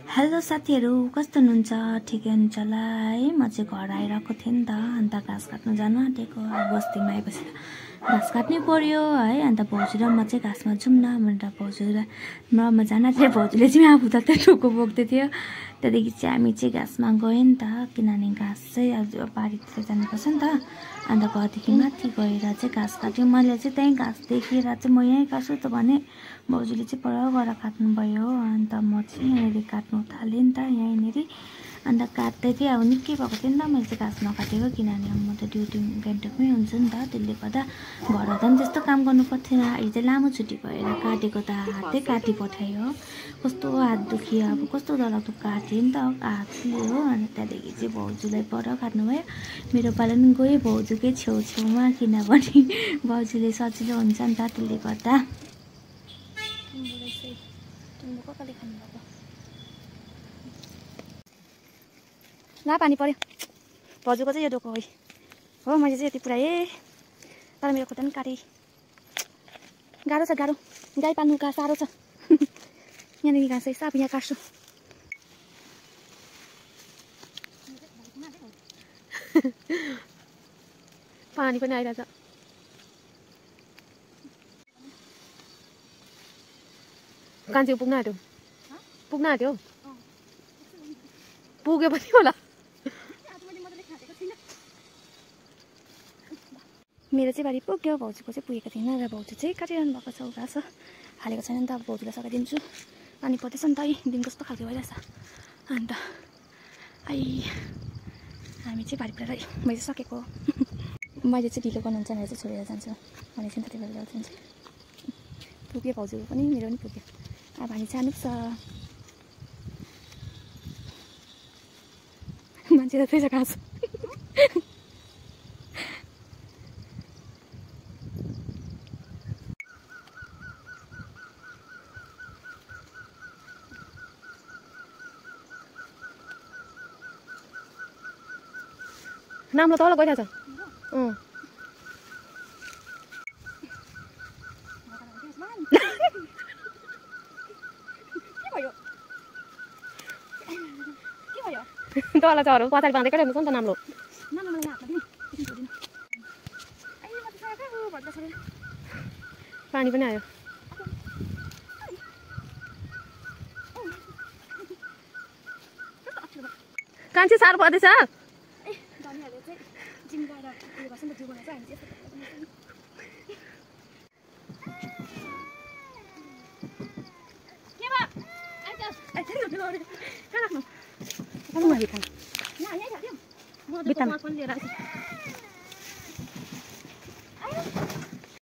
Hello साथीहरु, कस्तो हुनुहुन्छ? ठिकै हुनुहुन्छ होला है? म चाहिँ घर आइरहेको थिएँ नि त, अन्त घाँस काट्नु जानु आँटेको। बस्तीमा आएपछि घाँस काट्नै पर्यो है। अन्त भाउजू र म चाहिँ घाँसमा जाउँ न भनेर भाउजू र म जान थिएँ। भाउजूले चाहिँ आफू त टोको बोक्दै थियो। त्यहाँदेखि चाहिँ हामी चाहिँ घाँसमा गयौँ नि त, किनभने घाँस चाहिँ अब बारीतिर जानुपर्छ नि त। अन्त घरदेखि माथि गएर चाहिँ घाँस काट्यो। मैले चाहिँ त्यहीँ घाँस देखेर चाहिँ म यहीँ काट्छु त भने भाउजूले चाहिँ पर गएर काट्नुभयो। अन्त म चाहिँ यहाँनिर काट्नु थालेँ नि त, यहीँनिर। अन्त काट्दै थिएँ, अब निकै भएको थियो नि त मैले चाहिँ घाँस नकाटेको, किनभने अब म त ड्युटी गान्तोकमै हुन्छु नि त। त्यसले गर्दा घर आउँदा पनि त्यस्तो काम गर्नु पर्थेन। अहिले चाहिँ लामो छुट्टी भएर काटेको त हातै काटी पठायो। कस्तो हात दुख्यो, अब कस्तो डरलाग्दो काट्यो नि त हातले हो। अनि त्यहाँदेखि चाहिँ भाउजूलाई पर काट्नुभयो। मेरो पालन गयो भाउजूकै छेउछेउमा, किनभने भाउजूले सजिलो हुन्छ नि त, त्यसले गर्दा। ला पानी पर्यो। भाउजूको चाहिँ यो डोको हो, मैले चाहिँ यति पुऱ्याएँ, तर मेरो खुट्टा पनि काटेँ। गाह्रो छ, गाह्रो। गाई पाल्नु साह्रो छ। यहाँनिर घाँस छ, अब यहाँ काट्छु। पानी पनि आइरहेछ। कान्छी पुग्न आँट्यो, पुग्न आँट्यो। पुग्यो पनि होला। मेरो चाहिँ बारी पुग्यो, भाउजूको चाहिँ पुगेको थिएन र भाउजू चाहिँ काटिरहनु भएको छ। घाँस हालेको छैन नि त, अब भाउजूलाई सघाइदिन्छु। पानी पर्दैछ नि त, दिन कस्तो खालको भइरहेछ। अन्त हामी चाहिँ बारी पुऱ्याएर मैले चाहिँ सकेको। मैले चाहिँ ढिलो गर्नुहुन्छ भनेर चाहिँ छोडेर जान्छु भने चाहिँ त्यति बेला जान्छ। पुग्यो भाउजूको पनि, मेरो पनि पुग्यो। अब हामी जानु छ। मान्छे त त्यही छ घाँस। नाम्लो तल गइरहेछ। तल चढ पछाडि बाँधेकै रहेछ नि त नाम्लो। पानी पनि आयो। कान्छी साह्रो पर्दैछ।